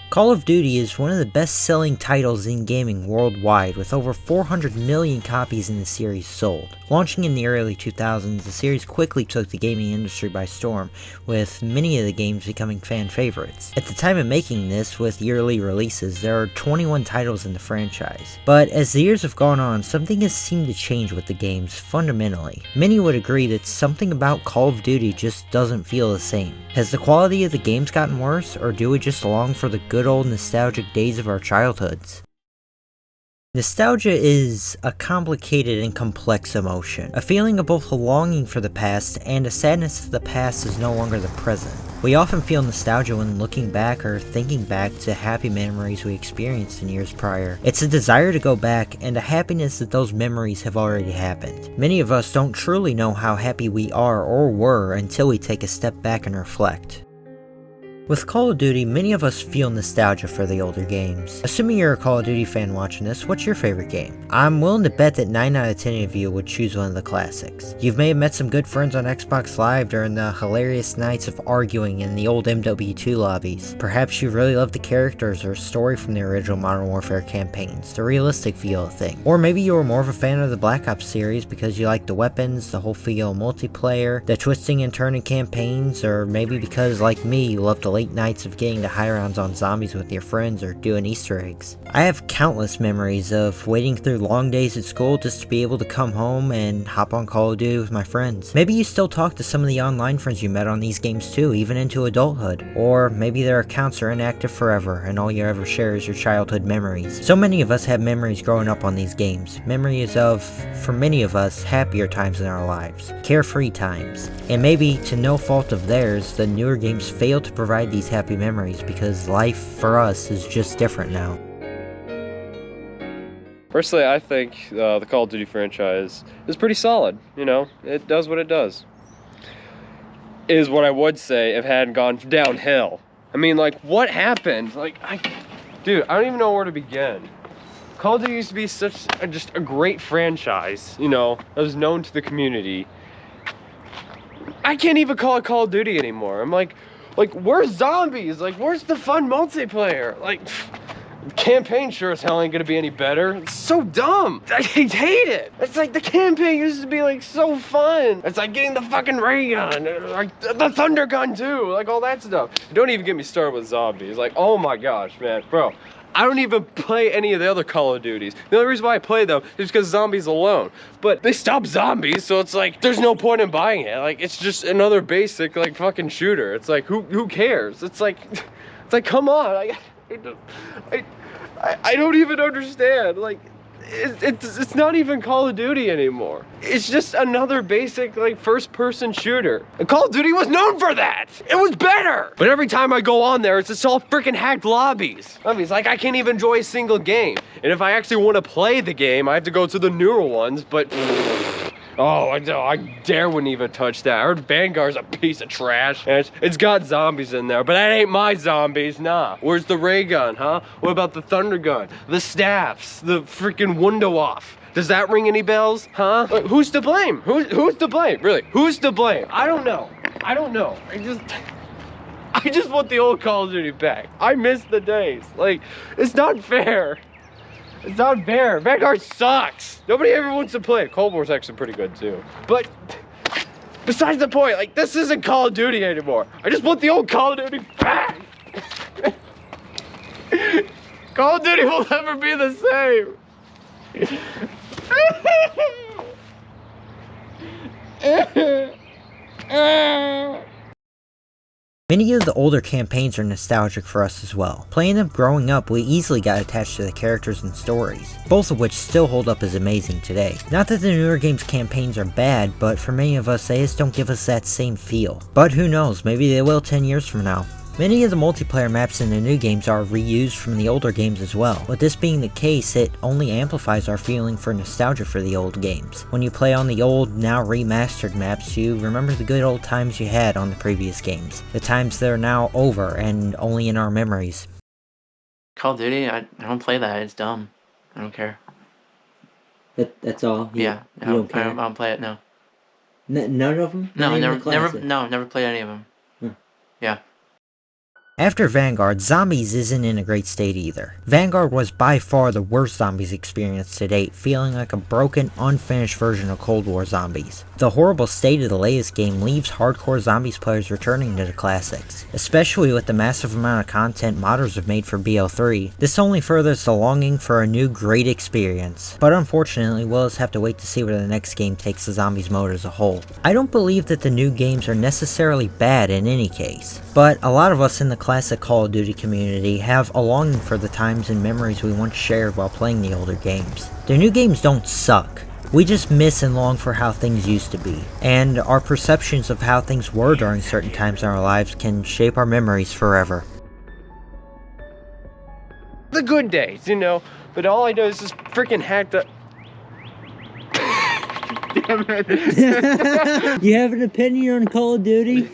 Call of Duty is one of the best-selling titles in gaming worldwide, with over 400 million copies in the series sold. Launching in the early 2000s, the series quickly took the gaming industry by storm, with many of the games becoming fan favorites. At the time of making this, with yearly releases, there are 21 titles in the franchise. But as the years have gone on, something has seemed to change with the games fundamentally. Many would agree that something about Call of Duty just doesn't feel the same. Has the quality of the games gotten worse, or do we just long for the good old nostalgic days of our childhoods? Nostalgia is a complicated and complex emotion, a feeling of both a longing for the past and a sadness that the past is no longer the present. We often feel nostalgia when looking back or thinking back to happy memories we experienced in years prior. It's a desire to go back and a happiness that those memories have already happened. Many of us don't truly know how happy we are or were until we take a step back and reflect. With Call of Duty, many of us feel nostalgia for the older games. Assuming you're a Call of Duty fan watching this, what's your favorite game? I'm willing to bet that 9 out of 10 of you would choose one of the classics. You may have met some good friends on Xbox Live during the hilarious nights of arguing in the old MW2 lobbies. Perhaps you really love the characters or story from the original Modern Warfare campaigns, the realistic feel of things. Or maybe you were more of a fan of the Black Ops series because you like the weapons, the whole feel of multiplayer, the twisting and turning campaigns, or maybe because, like me, you love the late nights of getting to high rounds on zombies with your friends or doing Easter eggs. I have countless memories of waiting through long days at school just to be able to come home and hop on Call of Duty with my friends. Maybe you still talk to some of the online friends you met on these games too, even into adulthood. Or maybe their accounts are inactive forever and all you ever share is your childhood memories. So many of us have memories growing up on these games. Memories of, for many of us, happier times in our lives. Carefree times. And maybe, to no fault of theirs, the newer games fail to provide these happy memories because life for us is just different now. Personally, I think the Call of Duty franchise is pretty solid. You know, it does what it does. Is what I would say if it hadn't gone downhill. I mean, like, what happened? Dude, I don't even know where to begin. Call of Duty used to be just a great franchise, you know, that was known to the community. I can't even call it Call of Duty anymore. I'm like, where's zombies? Like, where's the fun multiplayer? Like, campaign sure as hell ain't gonna be any better. It's so dumb. I hate it. It's like the campaign used to be like so fun. It's like getting the fucking ray gun, like the thunder gun too, like all that stuff. Don't even get me started with zombies. Like, oh my gosh, man, bro. I don't even play any of the other Call of Duties. The only reason why I play them is because zombies alone. But they stopped zombies, so it's like, there's no point in buying it. Like, it's just another basic, like, fucking shooter. It's like, who cares? It's like, come on. I don't even understand. Like, it's not even Call of Duty anymore. It's just another basic, like, first-person shooter. And Call of Duty was known for that. It was better. But every time I go on there, it's just all freaking hacked lobbies. I mean, it's like I can't even enjoy a single game. And if I actually want to play the game, I have to go to the newer ones, but... Oh, I dare wouldn't even touch that. I heard Vanguard's a piece of trash. And it's got zombies in there, but that ain't my zombies, nah. Where's the ray gun, huh? What about the thunder gun? The staffs? The freaking window off? Does that ring any bells, huh? Like, who's to blame? Who's to blame? Really, who's to blame? I don't know. I just want the old Call of Duty back. I miss the days. Like, it's not fair. It's not fair. Vanguard sucks. Nobody ever wants to play it. Cold War's actually pretty good too. But besides the point, like, this isn't Call of Duty anymore. I just want the old Call of Duty back. Call of Duty will never be the same. Many of the older campaigns are nostalgic for us as well. Playing them growing up, we easily got attached to the characters and stories, both of which still hold up as amazing today. Not that the newer games' campaigns are bad, but for many of us, they just don't give us that same feel. But who knows, maybe they will 10 years from now. Many of the multiplayer maps in the new games are reused from the older games as well. With this being the case, it only amplifies our feeling for nostalgia for the old games. When you play on the old, now remastered maps, you remember the good old times you had on the previous games. The times that are now over and only in our memories. Call of Duty, I don't play that. It's dumb. I don't care. That's all? Yeah, I don't play it, no. None of them? No, never played any of them. Yeah. After Vanguard, Zombies isn't in a great state either. Vanguard was by far the worst Zombies experience to date, feeling like a broken, unfinished version of Cold War Zombies. The horrible state of the latest game leaves hardcore Zombies players returning to the classics, especially with the massive amount of content modders have made for BO3. This only furthers the longing for a new great experience, but unfortunately we'll just have to wait to see where the next game takes the Zombies mode as a whole. I don't believe that the new games are necessarily bad in any case, but a lot of us in the classic Call of Duty community have a longing for the times and memories we once shared while playing the older games. The new games don't suck. We just miss and long for how things used to be, and our perceptions of how things were during certain times in our lives can shape our memories forever. The good days, you know, but all I do is just freaking hack the... You have an opinion on Call of Duty?